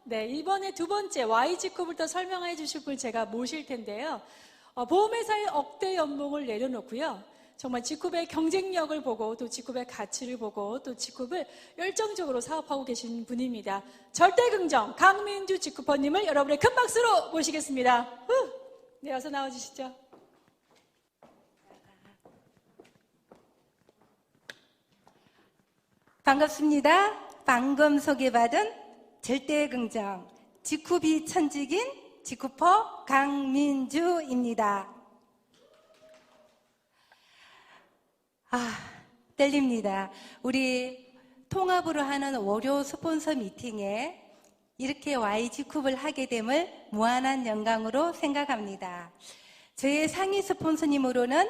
네, 이번에 두 번째 Y직후부터 설명해 주실 분 제가 모실 텐데요. 보험회사의 억대 연봉을 내려놓고요. 정말 직후의 경쟁력을 보고 또 직후의 가치를 보고 또 직후를 열정적으로 사업하고 계신 분입니다. 절대긍정 강민주 직후퍼님을 여러분의 큰 박수로 모시겠습니다. 네, 어서 나와주시죠. 반갑습니다. 방금 소개받은 절대긍정 직후비 천직인 직후퍼 강민주입니다. 떨립니다. 우리 통합으로 하는 월요 스폰서 미팅에 이렇게 Y직후를 하게 됨을 무한한 영광으로 생각합니다. 저의 상위 스폰서님으로는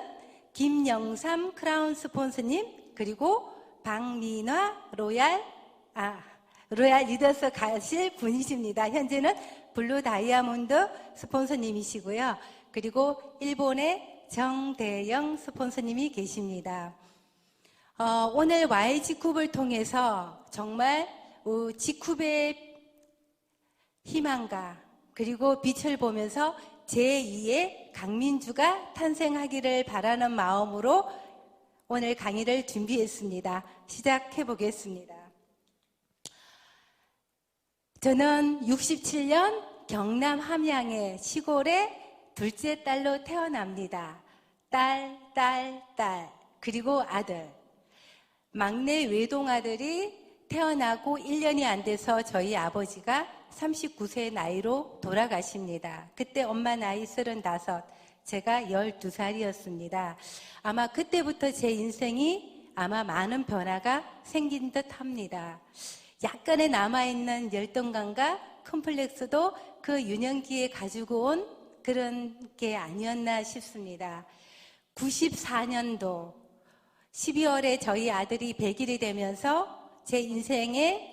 김영삼 크라운 스폰서님, 그리고 박민화 로얄 리더스 가실 분이십니다. 현재는 블루 다이아몬드 스폰서님이시고요. 그리고 일본의 정대영 스폰서님이 계십니다. 오늘 Y직후를 통해서 정말 직후의 희망과 그리고 빛을 보면서 제2의 강민주가 탄생하기를 바라는 마음으로 오늘 강의를 준비했습니다. 시작해 보겠습니다. 저는 67년 경남 함양의 시골의 둘째 딸로 태어납니다. 딸, 그리고 아들. 막내 외동아들이 태어나고 1년이 안 돼서 저희 아버지가 39세 나이로 돌아가십니다. 그때 엄마 나이 35, 제가 12살이었습니다. 아마 그때부터 제 인생이 아마 많은 변화가 생긴 듯 합니다. 약간의 남아있는 열등감과 컴플렉스도 그 유년기에 가지고 온 그런 게 아니었나 싶습니다. 94년도 12월에 저희 아들이 100일이 되면서 제 인생에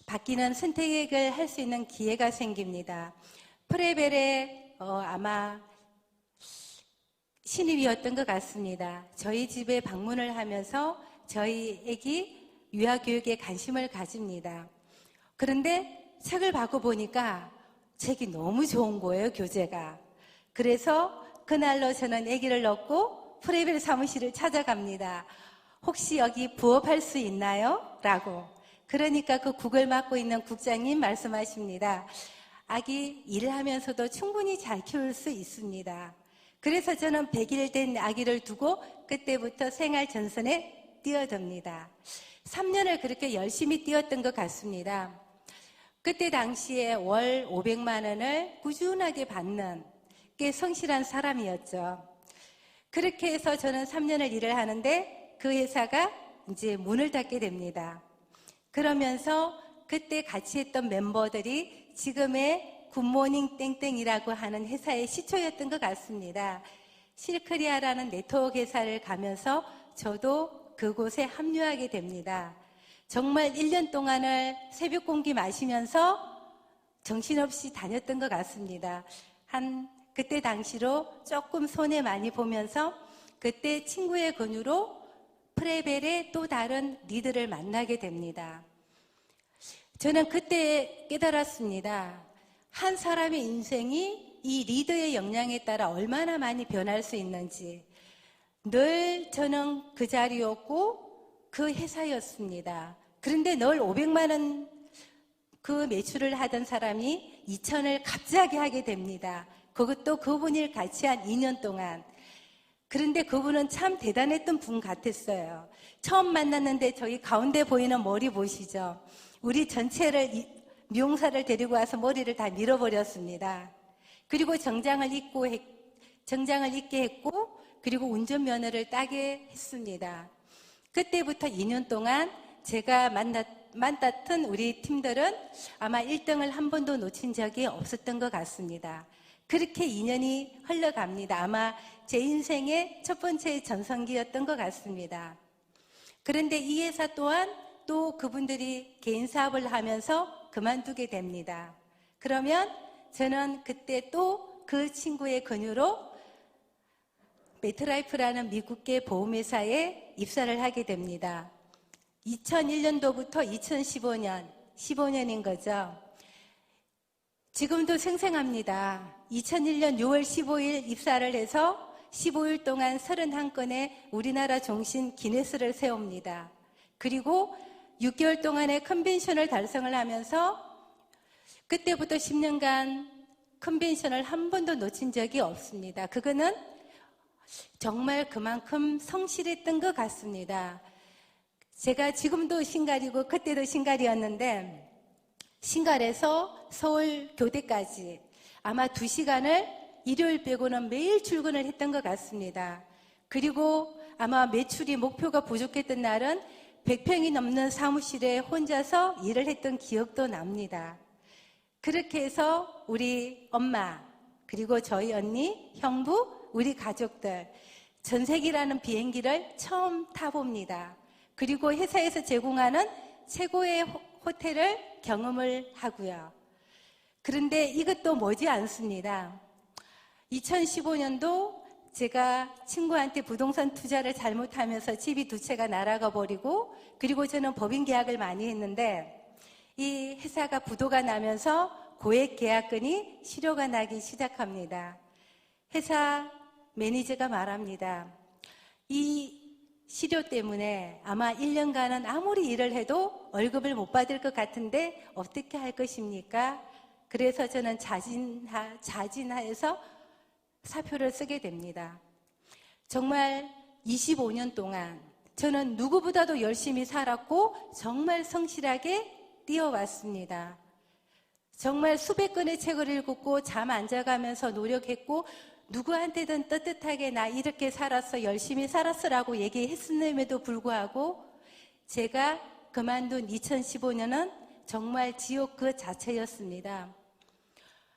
바뀌는 선택을 할 수 있는 기회가 생깁니다. 프레벨의 아마 신입이었던 것 같습니다. 저희 집에 방문을 하면서 저희 애기 유아교육에 관심을 가집니다. 그런데 책을 받고 보니까 책이 너무 좋은 거예요, 교재가. 그래서 그날로 저는 아기를 넣고 프레벨 사무실을 찾아갑니다. 혹시 여기 부업할 수 있나요? 라고. 그러니까 그 국을 맡고 있는 국장님 말씀하십니다. 아기 일을 하면서도 충분히 잘 키울 수 있습니다. 그래서 저는 100일 된 아기를 두고 그때부터 생활 전선에 뛰어듭니다. 3년을 그렇게 열심히 뛰었던 것 같습니다. 그때 당시에 월 500만 원을 꾸준하게 받는 꽤 성실한 사람이었죠. 그렇게 해서 저는 3년을 일을 하는데 그 회사가 이제 문을 닫게 됩니다. 그러면서 그때 같이 했던 멤버들이 지금의 굿모닝 땡땡이라고 하는 회사의 시초였던 것 같습니다. 실크리아라는 네트워크 회사를 가면서 저도 그곳에 합류하게 됩니다. 정말 1년 동안을 새벽 공기 마시면서 정신없이 다녔던 것 같습니다. 그때 당시로 조금 손해 많이 보면서 그때 친구의 권유로 프레벨의 또 다른 리더를 만나게 됩니다. 저는 그때 깨달았습니다. 한 사람의 인생이 이 리더의 역량에 따라 얼마나 많이 변할 수 있는지. 늘 저는 그 자리였고 그 회사였습니다. 그런데 늘 500만 원 그 매출을 하던 사람이 2천을 갑자기 하게 됩니다. 그것도 그분을 같이 한 2년 동안. 그런데 그분은 참 대단했던 분 같았어요. 처음 만났는데 저기 가운데 보이는 머리 보시죠? 우리 전체를 미용사를 데리고 와서 머리를 다 밀어버렸습니다. 그리고 정장을 입게 했고 그리고 운전면허를 따게 했습니다. 그때부터 2년 동안 제가 만났던 우리 팀들은 아마 1등을 한 번도 놓친 적이 없었던 것 같습니다. 그렇게 2년이 흘러갑니다. 아마 제 인생의 첫 번째 전성기였던 것 같습니다. 그런데 이 회사 또한 또 그분들이 개인 사업을 하면서 그만두게 됩니다. 그러면 저는 그때 또 그 친구의 권유로 메트라이프라는 미국계 보험회사에 입사를 하게 됩니다. 2001년도부터 2015년 15년인 거죠. 지금도 생생합니다. 2001년 6월 15일 입사를 해서 15일 동안 31건의 우리나라 종신 기네스를 세웁니다. 그리고 6개월 동안의 컨벤션을 달성을 하면서 그때부터 10년간 컨벤션을 한 번도 놓친 적이 없습니다. 그거는 정말 그만큼 성실했던 것 같습니다. 제가 지금도 신갈이고 그때도 신갈이었는데 신갈에서 서울 교대까지 아마 2시간을 일요일 빼고는 매일 출근을 했던 것 같습니다. 그리고 아마 매출이 목표가 부족했던 날은 100평이 넘는 사무실에 혼자서 일을 했던 기억도 납니다. 그렇게 해서 우리 엄마, 그리고 저희 언니, 형부, 우리 가족들 전세기라는 비행기를 처음 타봅니다. 그리고 회사에서 제공하는 최고의 호텔을 경험을 하고요. 그런데 이것도 머지 않습니다. 2015년도 제가 친구한테 부동산 투자를 잘못하면서 집이 2채가 날아가 버리고, 그리고 저는 법인 계약을 많이 했는데 이 회사가 부도가 나면서 고액 계약건이 실효가 나기 시작합니다. 회사 매니저가 말합니다. 이 실효 때문에 아마 1년간은 아무리 일을 해도 월급을 못 받을 것 같은데 어떻게 할 것입니까? 그래서 저는 자진하여서 사표를 쓰게 됩니다. 정말 25년 동안 저는 누구보다도 열심히 살았고 정말 성실하게 뛰어왔습니다. 정말 수백 권의 책을 읽었고 잠 안 자가면서 노력했고 누구한테든 떳떳하게 나 이렇게 살았어, 열심히 살았어라고 얘기했음에도 불구하고 제가 그만둔 2015년은 정말 지옥 그 자체였습니다.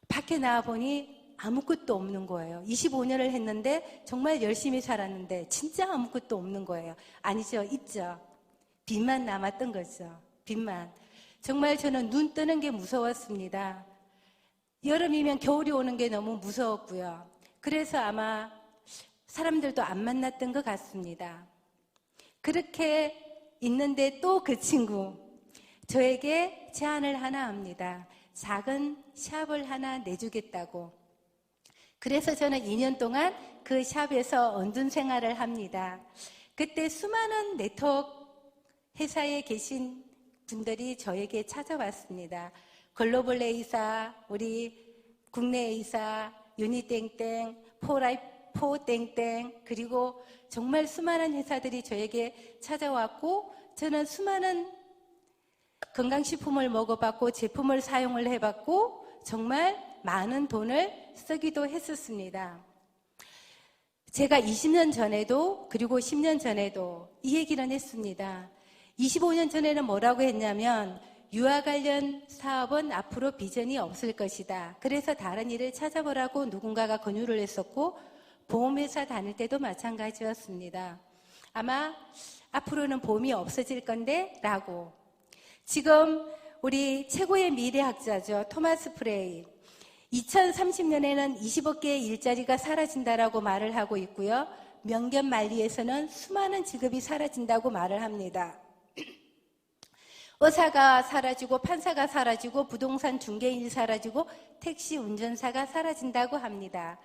밖에 나와보니 아무것도 없는 거예요. 25년을 했는데 정말 열심히 살았는데 진짜 아무것도 없는 거예요. 아니죠, 있죠. 빚만 남았던 거죠. 빚만. 정말 저는 눈 뜨는 게 무서웠습니다. 여름이면 겨울이 오는 게 너무 무서웠고요. 그래서 아마 사람들도 안 만났던 것 같습니다. 그렇게 있는데 또 그 친구 저에게 제안을 하나 합니다. 작은 샵을 하나 내주겠다고. 그래서 저는 2년 동안 그 샵에서 언둔 생활을 합니다. 그때 수많은 네트워크 회사에 계신 분들이 저에게 찾아왔습니다. 글로벌 A사, 우리 국내 A사, 유니땡땡, 포 땡땡, 그리고 정말 수많은 회사들이 저에게 찾아왔고 저는 수많은 건강식품을 먹어봤고 제품을 사용을 해봤고 정말 많은 돈을 쓰기도 했었습니다. 제가 20년 전에도 그리고 10년 전에도 이 얘기를 했습니다. 25년 전에는 뭐라고 했냐면 유아 관련 사업은 앞으로 비전이 없을 것이다. 그래서 다른 일을 찾아보라고 누군가가 권유를 했었고 보험회사 다닐 때도 마찬가지였습니다. 아마 앞으로는 보험이 없어질 건데 라고. 지금 우리 최고의 미래학자죠. 토마스 프레이. 2030년에는 20억 개의 일자리가 사라진다라고 말을 하고 있고요. 명견만리에서는 수많은 직업이 사라진다고 말을 합니다. 의사가 사라지고 판사가 사라지고 부동산 중개인이 사라지고 택시 운전사가 사라진다고 합니다.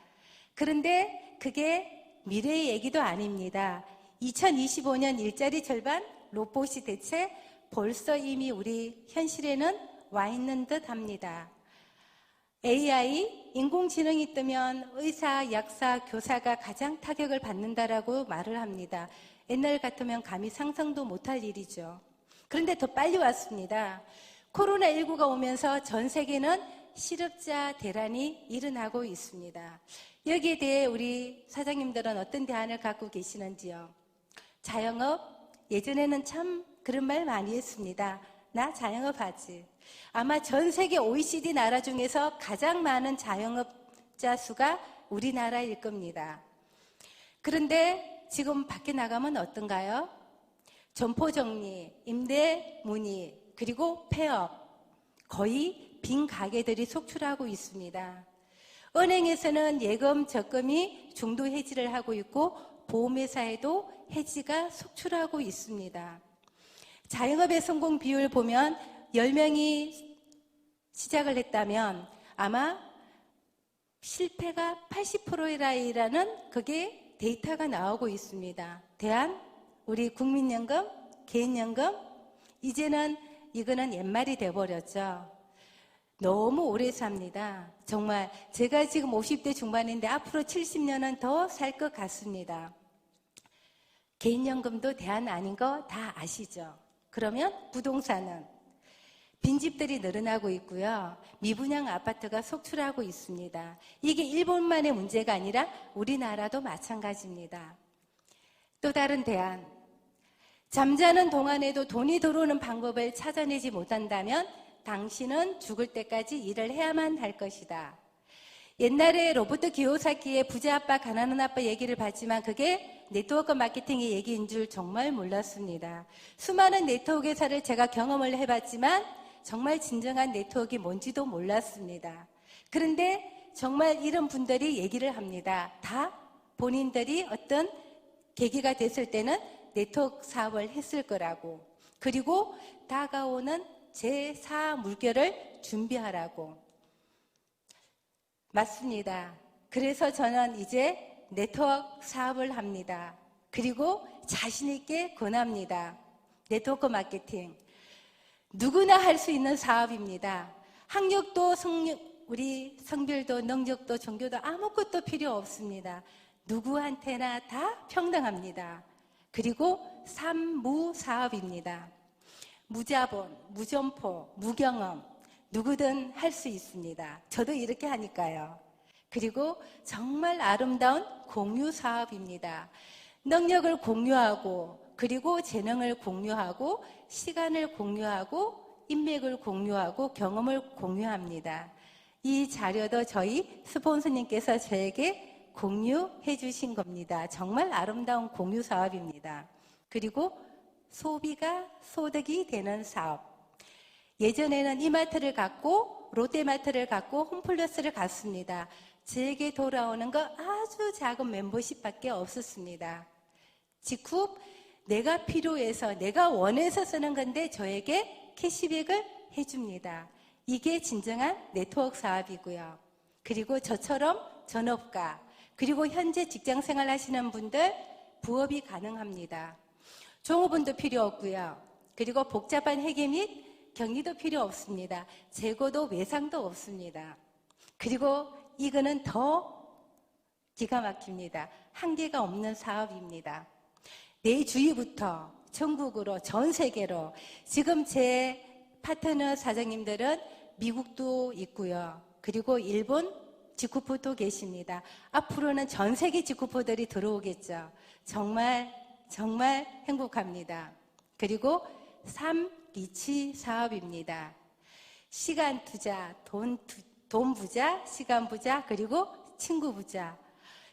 그런데 그게 미래의 얘기도 아닙니다. 2025년 일자리 절반 로봇이 대체 벌써 이미 우리 현실에는 와 있는 듯 합니다. AI, 인공지능이 뜨면 의사, 약사, 교사가 가장 타격을 받는다라고 말을 합니다. 옛날 같으면 감히 상상도 못할 일이죠. 그런데 더 빨리 왔습니다. 코로나19가 오면서 전 세계는 실업자 대란이 일어나고 있습니다. 여기에 대해 우리 사장님들은 어떤 대안을 갖고 계시는지요? 자영업, 예전에는 참 그런 말 많이 했습니다. 나 자영업 하지. 아마 전 세계 OECD 나라 중에서 가장 많은 자영업자 수가 우리나라일 겁니다. 그런데 지금 밖에 나가면 어떤가요? 점포정리, 임대 문의, 그리고 폐업, 거의 빈 가게들이 속출하고 있습니다. 은행에서는 예금, 적금이 중도 해지를 하고 있고 보험회사에도 해지가 속출하고 있습니다. 자영업의 성공 비율 보면 10명이 시작을 했다면 아마 실패가 80%라는 그게 데이터가 나오고 있습니다. 우리 국민연금, 개인연금, 이제는 이거는 옛말이 돼버렸죠. 너무 오래 삽니다. 정말 제가 지금 50대 중반인데 앞으로 70년은 더 살 것 같습니다. 개인연금도 대안 아닌 거 다 아시죠? 그러면 부동산은 빈집들이 늘어나고 있고요. 미분양 아파트가 속출하고 있습니다. 이게 일본만의 문제가 아니라 우리나라도 마찬가지입니다. 또 다른 대안. 잠자는 동안에도 돈이 들어오는 방법을 찾아내지 못한다면 당신은 죽을 때까지 일을 해야만 할 것이다. 옛날에 로버트 기요사키의 부자 아빠, 가난한 아빠 얘기를 봤지만 그게 네트워크 마케팅의 얘기인 줄 정말 몰랐습니다. 수많은 네트워크 회사를 제가 경험을 해봤지만 정말 진정한 네트워크가 뭔지도 몰랐습니다. 그런데 정말 이런 분들이 얘기를 합니다. 다 본인들이 어떤 계기가 됐을 때는 네트워크 사업을 했을 거라고. 그리고 다가오는 제4 물결을 준비하라고. 맞습니다. 그래서 저는 이제 네트워크 사업을 합니다. 그리고 자신 있게 권합니다. 네트워크 마케팅. 누구나 할 수 있는 사업입니다. 학력도 우리 성별도 능력도 종교도 아무것도 필요 없습니다. 누구한테나 다 평등합니다. 그리고 삼무사업입니다. 무자본, 무점포, 무경험, 누구든 할 수 있습니다. 저도 이렇게 하니까요. 그리고 정말 아름다운 공유 사업입니다. 능력을 공유하고, 그리고 재능을 공유하고, 시간을 공유하고, 인맥을 공유하고, 경험을 공유합니다. 이 자료도 저희 스폰서님께서 저에게 공유해 주신 겁니다. 정말 아름다운 공유 사업입니다. 그리고 소비가 소득이 되는 사업. 예전에는 이마트를 갖고 롯데마트를 갖고 홈플러스를 갔습니다. 제게 돌아오는 거 아주 작은 멤버십밖에 없었습니다. 직후 내가 필요해서 내가 원해서 쓰는 건데 저에게 캐시백을 해줍니다. 이게 진정한 네트워크 사업이고요. 그리고 저처럼 전업가 그리고 현재 직장생활 하시는 분들 부업이 가능합니다. 종업원도 필요 없고요. 그리고 복잡한 회계 및 격리도 필요 없습니다. 재고도 외상도 없습니다. 그리고 이거는 더 기가 막힙니다. 한계가 없는 사업입니다. 내일 주위부터 전국으로 전 세계로 지금 제 파트너 사장님들은 미국도 있고요. 그리고 일본 직구포도 계십니다. 앞으로는 전 세계 직구포들이 들어오겠죠. 정말 행복합니다. 그리고 3리치 사업입니다. 시간 투자, 돈 부자, 시간 부자, 그리고 친구 부자.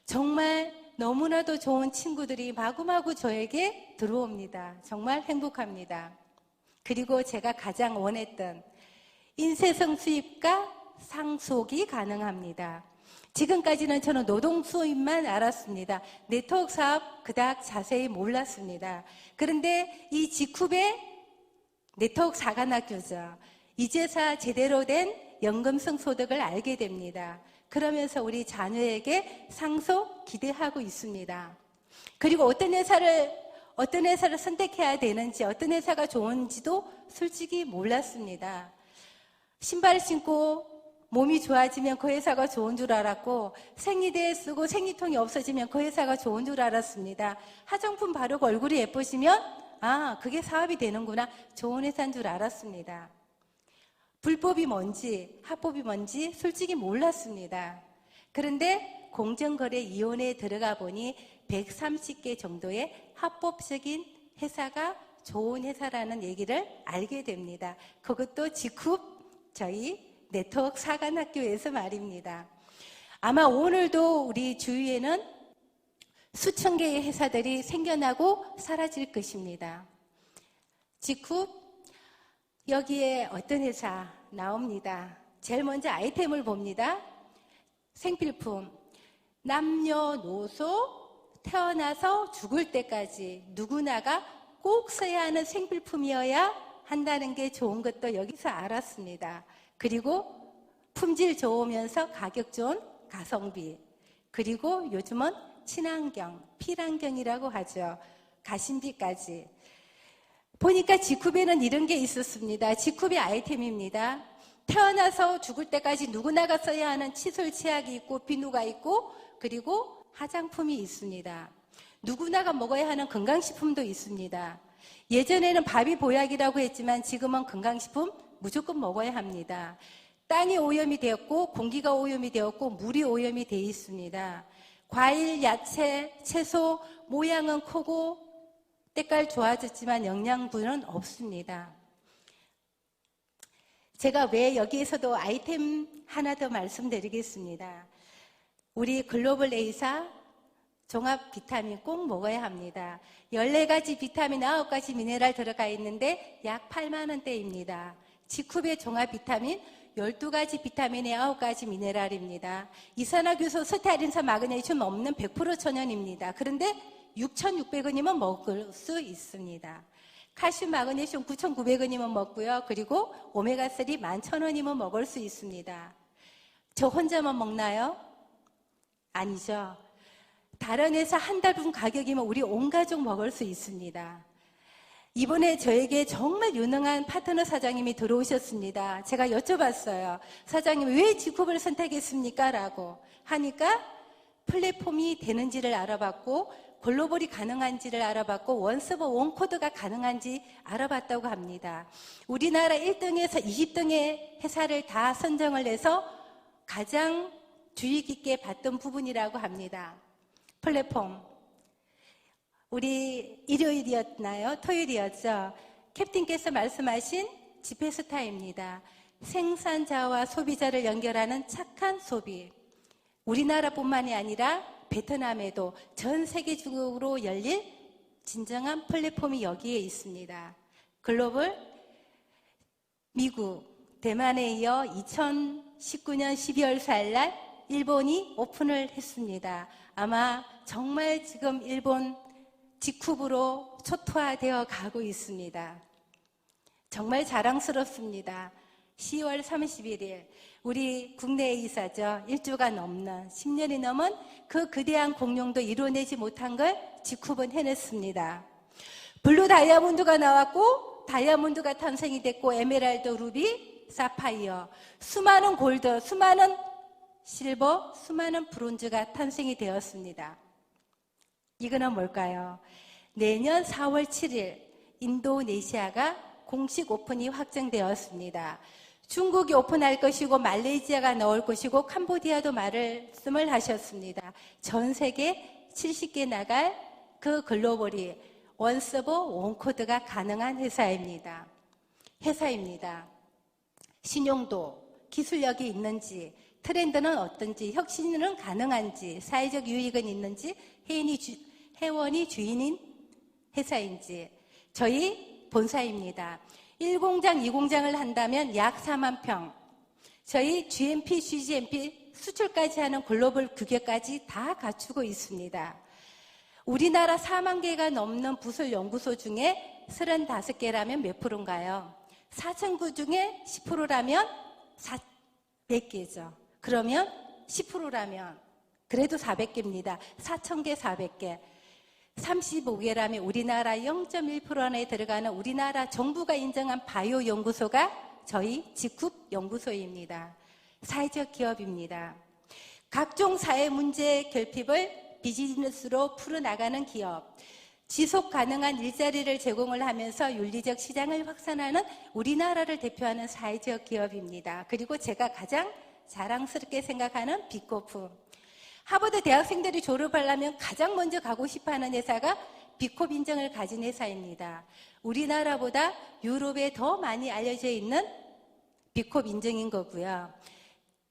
정말 너무나도 좋은 친구들이 마구마구 저에게 들어옵니다. 정말 행복합니다. 그리고 제가 가장 원했던 인쇄성 수입과 상속이 가능합니다. 지금까지는 저는 노동 수입만 알았습니다. 네트워크 사업 그닥 자세히 몰랐습니다. 그런데 이 직후배 네트워크 사관학교죠. 이제서 제대로 된 연금성 소득을 알게 됩니다. 그러면서 우리 자녀에게 상속 기대하고 있습니다. 그리고 어떤 회사를 선택해야 되는지, 어떤 회사가 좋은지도 솔직히 몰랐습니다. 신발을 신고 몸이 좋아지면 그 회사가 좋은 줄 알았고, 생리대에 쓰고 생리통이 없어지면 그 회사가 좋은 줄 알았습니다. 화장품 바르고 얼굴이 예뻐지면 그게 사업이 되는구나. 좋은 회사인 줄 알았습니다. 불법이 뭔지 합법이 뭔지 솔직히 몰랐습니다. 그런데 공정거래위원회에 들어가 보니 130개 정도의 합법적인 회사가 좋은 회사라는 얘기를 알게 됩니다. 그것도 직후 저희 네트워크 사관학교에서 말입니다. 아마 오늘도 우리 주위에는 수천 개의 회사들이 생겨나고 사라질 것입니다. 직후 여기에 어떤 회사 나옵니다. 제일 먼저 아이템을 봅니다. 생필품, 남녀노소 태어나서 죽을 때까지 누구나가 꼭 써야 하는 생필품이어야 한다는 게 좋은 것도 여기서 알았습니다. 그리고 품질 좋으면서 가격 좋은 가성비. 그리고 요즘은 친환경, 필환경이라고 하죠. 가심비까지. 보니까 지쿠베는 이런 게 있었습니다. 지쿠베 아이템입니다. 태어나서 죽을 때까지 누구나가 써야 하는 칫솔 치약이 있고 비누가 있고 그리고 화장품이 있습니다. 누구나가 먹어야 하는 건강식품도 있습니다. 예전에는 밥이 보약이라고 했지만 지금은 건강식품 무조건 먹어야 합니다. 땅이 오염이 되었고 공기가 오염이 되었고 물이 오염이 되어 있습니다. 과일, 야채, 채소 모양은 크고 때깔 좋아졌지만 영양분은 없습니다. 제가 왜 여기에서도 아이템 하나 더 말씀드리겠습니다. 우리 글로벌 A사 종합 비타민 꼭 먹어야 합니다. 14가지 비타민 9가지 미네랄 들어가 있는데 약 8만 원대입니다. 지쿠베 종합 비타민 12가지 비타민에 9가지 미네랄입니다. 이산화효소, 스타린산, 마그네슘 없는 100% 천연입니다. 그런데 6,600원이면 먹을 수 있습니다. 칼슘, 마그네슘 9,900원이면 먹고요. 그리고 오메가3 11,000원이면 먹을 수 있습니다. 저 혼자만 먹나요? 아니죠. 다른 회사 한 달분 가격이면 우리 온 가족 먹을 수 있습니다. 이번에 저에게 정말 유능한 파트너 사장님이 들어오셨습니다. 제가 여쭤봤어요. 사장님 왜 지쿠베를 선택했습니까? 라고 하니까 플랫폼이 되는지를 알아봤고 글로벌이 가능한지를 알아봤고 원서버 원코드가 가능한지 알아봤다고 합니다. 우리나라 1등에서 20등의 회사를 다 선정을 해서 가장 주의 깊게 봤던 부분이라고 합니다. 플랫폼. 우리 일요일이었나요? 토요일이었죠? 캡틴께서 말씀하신 지페스타입니다. 생산자와 소비자를 연결하는 착한 소비. 우리나라뿐만이 아니라 베트남에도 전 세계적으로 열릴 진정한 플랫폼이 여기에 있습니다. 글로벌, 미국, 대만에 이어 2019년 12월 4일 날 일본이 오픈을 했습니다. 아마 정말 지금 일본 직후부로 초토화되어 가고 있습니다. 정말 자랑스럽습니다. 10월 31일 우리 국내 A사죠. 1주가 넘는 10년이 넘은 그 거대한 공룡도 이뤄내지 못한 걸 지쿠본 해냈습니다. 블루 다이아몬드가 나왔고 다이아몬드가 탄생이 됐고 에메랄드, 루비, 사파이어, 수많은 골드, 수많은 실버, 수많은 브론즈가 탄생이 되었습니다. 이거는 뭘까요? 내년 4월 7일 인도네시아가 공식 오픈이 확정되었습니다. 중국이 오픈할 것이고 말레이시아가 넣을 것이고 캄보디아도 말씀을 하셨습니다. 전 세계 70개 나갈 그 글로벌이 원서버 원코드가 가능한 회사입니다. 신용도, 기술력이 있는지, 트렌드는 어떤지, 혁신은 가능한지, 사회적 유익은 있는지, 회원이 주인인 회사인지 저희 본사입니다. 1공장, 2공장을 한다면 약 4만 평. 저희 GMP, CGMP 수출까지 하는 글로벌 규격까지 다 갖추고 있습니다. 우리나라 4만 개가 넘는 부설 연구소 중에 35개라면 몇 프로인가요? 4,000구 중에 10%라면 400개죠. 그러면 10%라면 그래도 400개입니다. 4,000개, 400개. 35개라면 우리나라 0.1% 안에 들어가는 우리나라 정부가 인정한 바이오 연구소가 저희 지쿱 연구소입니다. 사회적 기업입니다. 각종 사회 문제 결핍을 비즈니스로 풀어나가는 기업, 지속 가능한 일자리를 제공을 하면서 윤리적 시장을 확산하는 우리나라를 대표하는 사회적 기업입니다. 그리고 제가 가장 자랑스럽게 생각하는 비코프. 하버드 대학생들이 졸업하려면 가장 먼저 가고 싶어하는 회사가 비콥 인정을 가진 회사입니다. 우리나라보다 유럽에 더 많이 알려져 있는 비콥 인정인 거고요.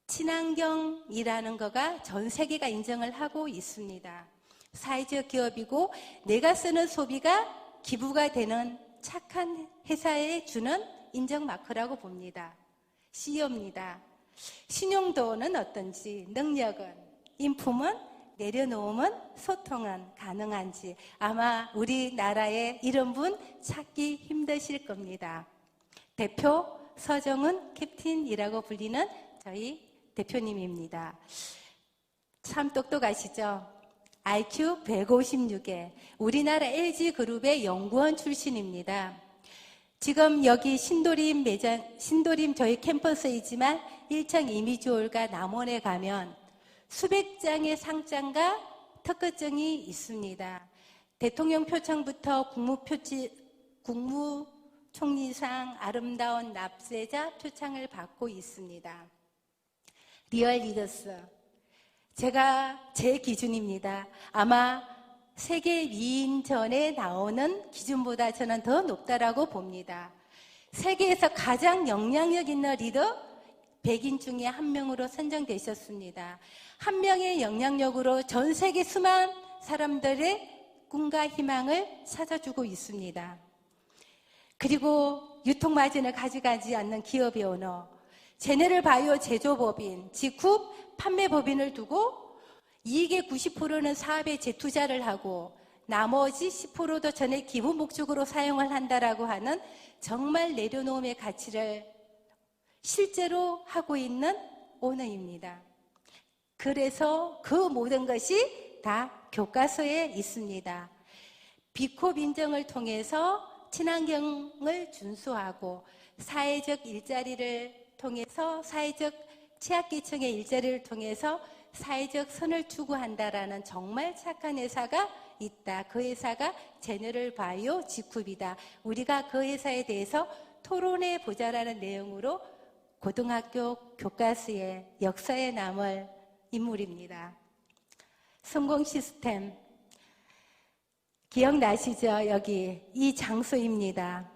친환경이라는 거가 전 세계가 인정을 하고 있습니다. 사회적 기업이고 내가 쓰는 소비가 기부가 되는 착한 회사에 주는 인정 마크라고 봅니다. CEO입니다. 신용도는 어떤지, 능력은, 인품은, 내려놓음은, 소통은 가능한지 아마 우리나라에 이런 분 찾기 힘드실 겁니다. 대표 서정은 캡틴이라고 불리는 저희 대표님입니다. 참 똑똑하시죠? IQ 156에 우리나라 LG그룹의 연구원 출신입니다. 지금 여기 신도림 저희 캠퍼스이지만 1층 이미지홀과 남원에 가면 수백 장의 상장과 특허증이 있습니다. 대통령 표창부터 국무총리상 아름다운 납세자 표창을 받고 있습니다. 리얼 리더스. 제 기준입니다. 아마 세계 위인전에 나오는 기준보다 저는 더 높다라고 봅니다. 세계에서 가장 영향력 있는 리더 100인 중에 한 명으로 선정되셨습니다. 한 명의 영향력으로 전 세계 수많은 사람들의 꿈과 희망을 찾아주고 있습니다. 그리고 유통마진을 가져가지 않는 기업의 오너, 제네럴 바이오 제조법인, 직후 판매법인을 두고 이익의 90%는 사업에 재투자를 하고 나머지 10%도 전액 기부 목적으로 사용을 한다라고 하는 정말 내려놓음의 가치를 실제로 하고 있는 오너입니다. 그래서 그 모든 것이 다 교과서에 있습니다. 비콥 인정을 통해서 친환경을 준수하고 사회적 일자리를 통해서 사회적 취약계층의 일자리를 통해서 사회적 선을 추구한다라는 정말 착한 회사가 있다. 그 회사가 제너럴 바이오 직후이다. 우리가 그 회사에 대해서 토론해 보자라는 내용으로 고등학교 교과서에 역사에 남을 인물입니다. 성공 시스템 기억나시죠? 여기 이 장소입니다.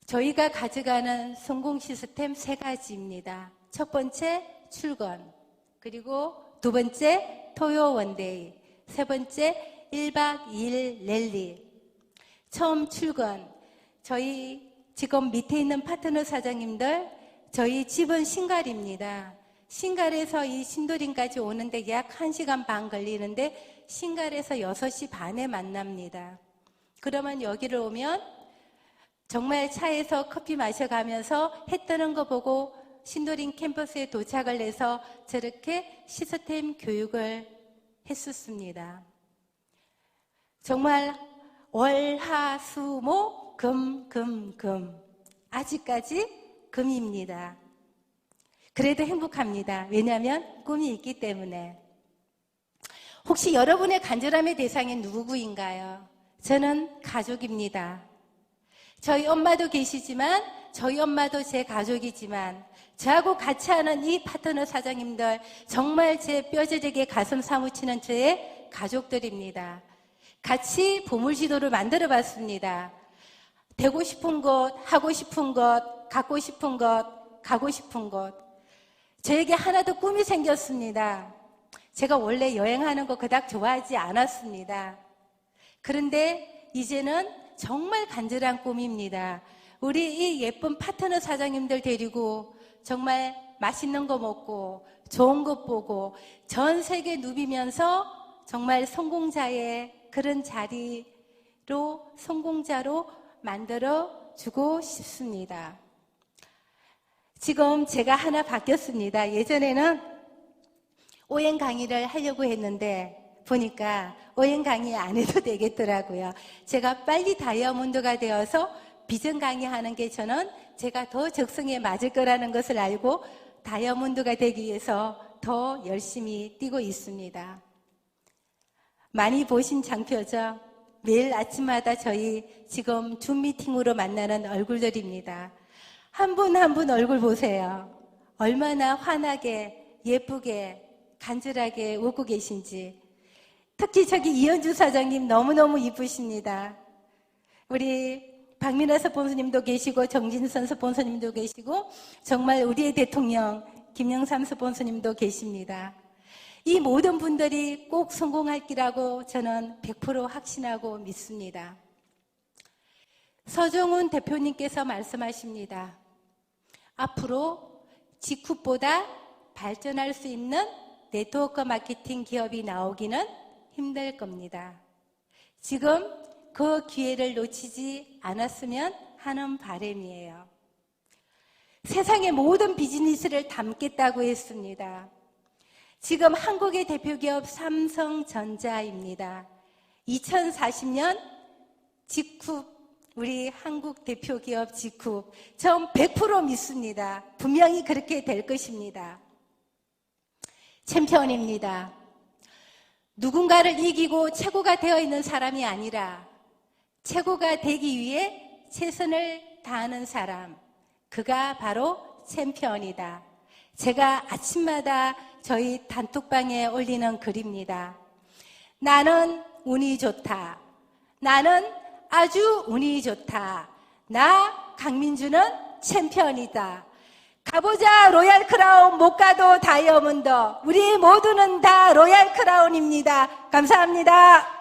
저희가 가져가는 성공 시스템 3가지입니다. 첫 번째 출근, 그리고 두 번째 토요 원데이, 세 번째 1박 2일 랠리. 처음 출근, 저희 지금 밑에 있는 파트너 사장님들, 저희 집은 신갈입니다. 신갈에서 이 신도림까지 오는데 약 1시간 반 걸리는데 신갈에서 6시 반에 만납니다. 그러면 여기를 오면 정말 차에서 커피 마셔가면서 해 뜨는 거 보고 신도림 캠퍼스에 도착을 해서 저렇게 시스템 교육을 했었습니다. 정말 월, 하, 수, 목, 금. 아직까지 금입니다. 그래도 행복합니다. 왜냐하면 꿈이 있기 때문에. 혹시 여러분의 간절함의 대상이 누구인가요? 저는 가족입니다. 저희 엄마도 계시지만 저희 엄마도 제 가족이지만 저하고 같이 하는 이 파트너 사장님들 정말 제 뼈저리게 가슴 사무치는 저의 가족들입니다. 같이 보물지도를 만들어 봤습니다. 되고 싶은 곳, 하고 싶은 것, 갖고 싶은 것, 가고 싶은 곳. 저에게 하나도 꿈이 생겼습니다. 제가 원래 여행하는 거 그닥 좋아하지 않았습니다. 그런데 이제는 정말 간절한 꿈입니다. 우리 이 예쁜 파트너 사장님들 데리고 정말 맛있는 거 먹고 좋은 것 보고 전 세계 누비면서 정말 성공자의 그런 자리로 성공자로 만들어 주고 싶습니다. 지금 제가 하나 바뀌었습니다. 예전에는 오행 강의를 하려고 했는데 보니까 오행 강의 안 해도 되겠더라고요. 제가 빨리 다이아몬드가 되어서 비전 강의하는 게 저는 제가 더 적성에 맞을 거라는 것을 알고 다이아몬드가 되기 위해서 더 열심히 뛰고 있습니다. 많이 보신 장표죠? 매일 아침마다 저희 지금 줌 미팅으로 만나는 얼굴들입니다. 한 분 한 분 얼굴 보세요. 얼마나 환하게 예쁘게 간절하게 웃고 계신지. 특히 저기 이현주 사장님 너무너무 이쁘십니다. 우리 박민아 스폰서님도 계시고 정진선 스폰서님도 계시고 정말 우리의 대통령 김영삼 스폰서님도 계십니다. 이 모든 분들이 꼭 성공할 기라고 저는 100% 확신하고 믿습니다. 서정훈 대표님께서 말씀하십니다. 앞으로 직후보다 발전할 수 있는 네트워크 마케팅 기업이 나오기는 힘들 겁니다. 지금 그 기회를 놓치지 않았으면 하는 바람이에요. 세상의 모든 비즈니스를 담겠다고 했습니다. 지금 한국의 대표기업 삼성전자입니다. 2040년 직후 우리 한국 대표기업 직후 전 100% 믿습니다. 분명히 그렇게 될 것입니다. 챔피언입니다. 누군가를 이기고 최고가 되어 있는 사람이 아니라 최고가 되기 위해 최선을 다하는 사람, 그가 바로 챔피언이다. 제가 아침마다 저희 단톡방에 올리는 글입니다. 나는 운이 좋다. 나는 아주 운이 좋다. 나 강민주는 챔피언이다. 가보자 로얄 크라운, 못 가도 다이아몬드. 우리 모두는 다 로얄 크라운입니다. 감사합니다.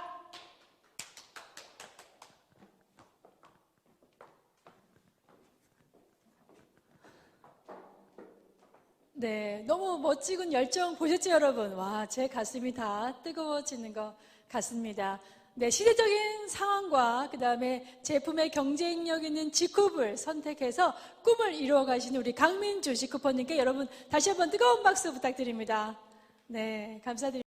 네, 너무 멋지군 열정 보셨죠, 여러분? 와, 제 가슴이 다 뜨거워지는 것 같습니다. 네, 시대적인 상황과 그 다음에 제품의 경쟁력 있는 직업을 선택해서 꿈을 이루어 가시는 우리 강민주 직업퍼님께 여러분 다시 한번 뜨거운 박수 부탁드립니다. 네, 감사드립니다.